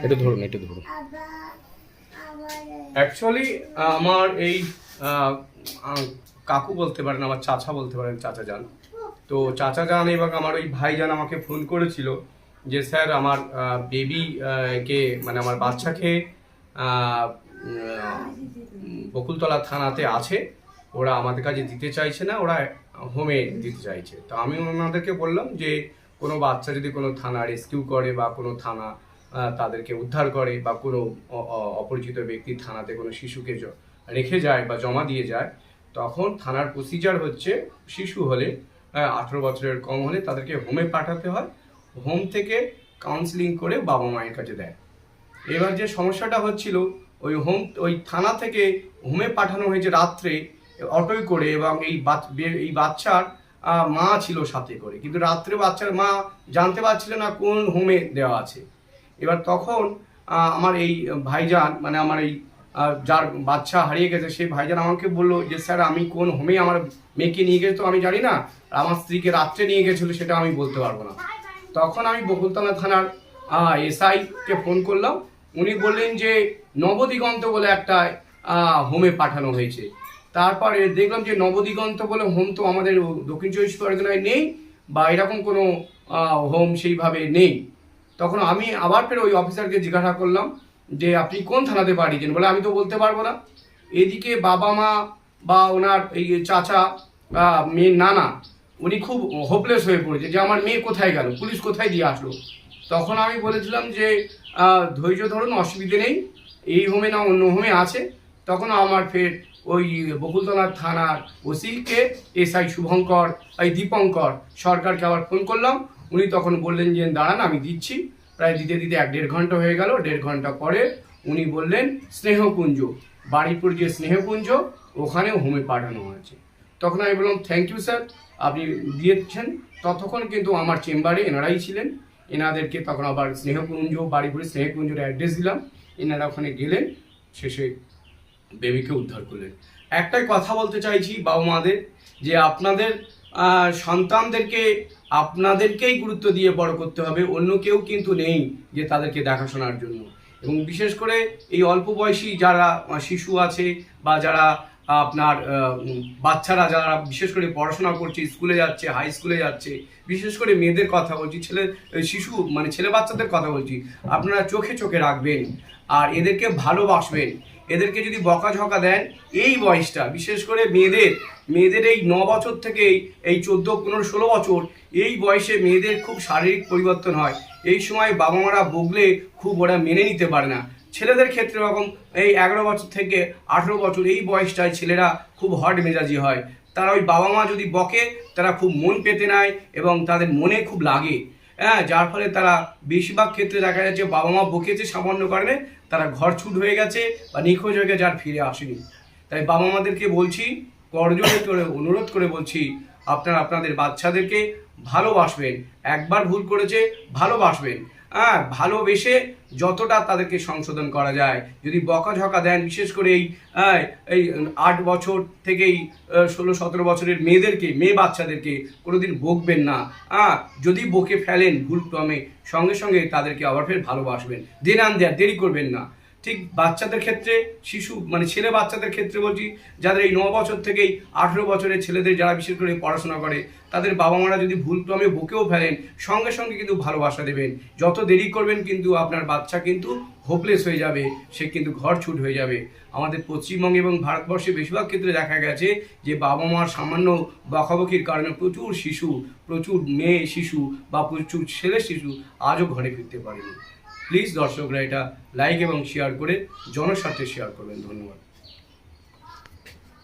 এটা ধরুন অ্যাকচুয়ালি আমার এই কাকু বলতে পারেন, আমার চাচা বলতে পারেন, চাচা যান। তো চাচা যান এবং আমার ওই ভাইজান আমাকে ফোন করেছিল যে স্যার আমার বেবি কে মানে আমার বাচ্চাকে বকুলতলা থানাতে আছে, ওরা আমাদের কাছে দিতে চাইছে না, ওরা হোমে দিতে চাইছে। তো আমি ওনাদেরকে বললাম যে কোনো বাচ্চা যদি কোনো থানা রেস্কিউ করে বা কোনো থানা তাদেরকে উদ্ধার করে বা কোনো অপরিচিত ব্যক্তি থানাতে কোনো শিশুকে রেখে যায় বা জমা দিয়ে যায়, তখন থানার প্রসিজার হচ্ছে শিশু হলে 18 বছরের কম হলে তাদেরকে হোমে পাঠাতে হয়, হোম থেকে কাউন্সিলিং করে বাবা মায়ের কাছে দেয়। এবার যে সমস্যাটা হচ্ছিল ওই থানা থেকে হোমে পাঠানো হয়েছে রাত্রে অটোয় করে, এবং এই বাচ্চার মা ছিল সাথে করে, কিন্তু রাত্রে বাচ্চার মা জানতে পারছিল না কোন হোমে দেওয়া আছে। এবার তখন আমার এই ভাইজান মানে আমার এই যার বাচ্চা হারিয়ে গেছে সেই ভাইজান আমাকে বললো যে স্যার আমি কোন হোমে আমার মেয়েকে নিয়ে গেছে তো আমি জানি না, আমার স্ত্রীকে রাত্রে নিয়ে গেছিলো সেটা আমি বলতে পারবো না। তখন আমি বকুলতলা থানার এসআইকে ফোন করলাম, উনি বললেন যে নবদিগন্ত বলে একটা হোমে পাঠানো হয়েছে। তারপরে দেখলাম যে নবদিগন্ত বলে হোম তো আমাদের দক্ষিণ চব্বিশ পরগনায় নেই বা এরকম কোনো হোম সেইভাবে নেই। তখন আমি আবার ফের ওই অফিসারকে জিজ্ঞাসা করলাম যে আপনি কোন থানাতে পাঠিয়েছেন, বলে আমি তো বলতে পারবো না। এদিকে বাবা মা বা ওনার এই চাচা মেয়ের নানা উনি খুব হোপলেস হয়ে পড়েছে যে আমার মেয়ে কোথায় গেল, পুলিশ কোথায় দিয়ে আসলো। তখন আমি বলেছিলাম যে ধৈর্য ধরুন, অসুবিধে নেই, এই হোমে না অন্য হোমে আছে। তখন আমার ফের ওই বকুলতলা থানার ওসিকে এসআই শুভঙ্কর দীপঙ্কর সরকারকে আবার ফোন করলাম, উনি তখন বললেন যে দাঁড়ান আমি দিচ্ছি। প্রায় দিতে 1-1.5 ঘন্টা হয়ে গেল। 1.5 ঘন্টা পরে উনি বললেন স্নেহকুঞ্জ, বাড়িপুর যে স্নেহকুঞ্জ ওখানে হোমে পাঠানো হয়েছে। তখন আমি বললাম থ্যাংক ইউ স্যার, আপনি দিয়েছেন। ততক্ষণ কিন্তু আমার চেম্বারে এনারাই ছিলেন, এনাদেরকে তখন আবার স্নেহকুঞ্জ বাড়িপুরে স্নেহকুঞ্জের অ্যাড্রেস দিলাম, এনারা ওখানে গেলেন, শেষে বেবিকে উদ্ধার করলেন। একটাই কথা বলতে চাইছি বাবা মাদের, যে আপনাদের সন্তানদেরকে আপনাদেরকেই গুরুত্ব দিয়ে বড় করতে হবে, অন্য কেউ কিন্তু নেই যে তাদেরকে দেখাশোনার জন্য। এবং বিশেষ করে এই অল্প বয়সী যারা শিশু আছে বা যারা আপনার বাচ্চারা যারা বিশেষ করে পড়াশোনা করছে, স্কুলে যাচ্ছে, হাই স্কুলে যাচ্ছে, বিশেষ করে মেয়েদের কথা বলছি, শিশু মানে ছেলে বাচ্চাদের কথা বলছি, আপনারা চোখে চোখে রাখবেন আর এদেরকে ভালোবাসবেন। এদেরকে যদি বকাঝকা দেন এই বয়সটা, বিশেষ করে মেয়েদের এই 9 বছর থেকে এই 14, 15, 16 বছর এই বয়সে মেয়েদের খুব শারীরিক পরিবর্তন হয়। এই সময় বাবা মারা বকলে খুব ওরা মেনে নিতে পারে না। ছেলেদের ক্ষেত্রে এরকম এই 11 বছর থেকে 18 বছর এই বয়সটায় ছেলেরা খুব হট মেজাজি হয়। তারা ওই বাবা মা যদি বকে তারা খুব মন পেতে নেয় এবং তাদের মনে খুব লাগে, যার ফলে তারা বেশিরভাগ ক্ষেত্রে দেখা যাচ্ছে বাবা মা বকেছে সামান্য কারণে তারা ঘর ছুট হয়ে গেছে বা নিখোঁজ হয়ে গেছে, আর ফিরে আসেনি। তাই বাবা মাদেরকে বলছি, করজোড়ে করে অনুরোধ করে বলছি, আপনারা আপনাদের বাচ্চাদেরকে ভালোবাসবেন। একবার ভুল করেছে ভালোবাসবেন, ভালোবেসে যতটা তাদেরকে সংশোধন করা যায়। যদি বকাঝকা দেন, বিশেষ করে এই 8 বছর থেকে 16-17 বছরের মেয়ে বাচ্চাদেরকে কোনোদিন বকবেন না। যদি বকে ফেলেন ভুল ক্রমে, সঙ্গে সঙ্গে তাদেরকে আবার ফের ভালোবাসবেন, দেরি করবেন না। ঠিক বাচ্চাদের ক্ষেত্রে, শিশু মানে ছেলে বাচ্চাদের ক্ষেত্রে বলছি, যাদের এই 9 বছর থেকেই 18 বছরের ছেলেদের যারা বিশেষ করে পড়াশোনা করে, তাদের বাবা মারা যদি ভুলক্রমে বকেও ফেলেন, সঙ্গে সঙ্গে কিন্তু ভালোবাসা দেবেন। যত দেরি করবেন কিন্তু আপনার বাচ্চা কিন্তু হোপলেস হয়ে যাবে, সে কিন্তু ঘর ছুট হয়ে যাবে। আমাদের পশ্চিমবঙ্গে এবং ভারতবর্ষে বেশিরভাগ ক্ষেত্রে দেখা গেছে যে বাবা মার সামান্য বকাবকির কারণে প্রচুর মেয়ে শিশু বা প্রচুর ছেলে শিশু আজও ঘরে ফিরতে পারেনি। প্লিজ দর্শকরা এটা লাইক এবং শেয়ার করে জনস্বার্থে শেয়ার করবেন। ধন্যবাদ।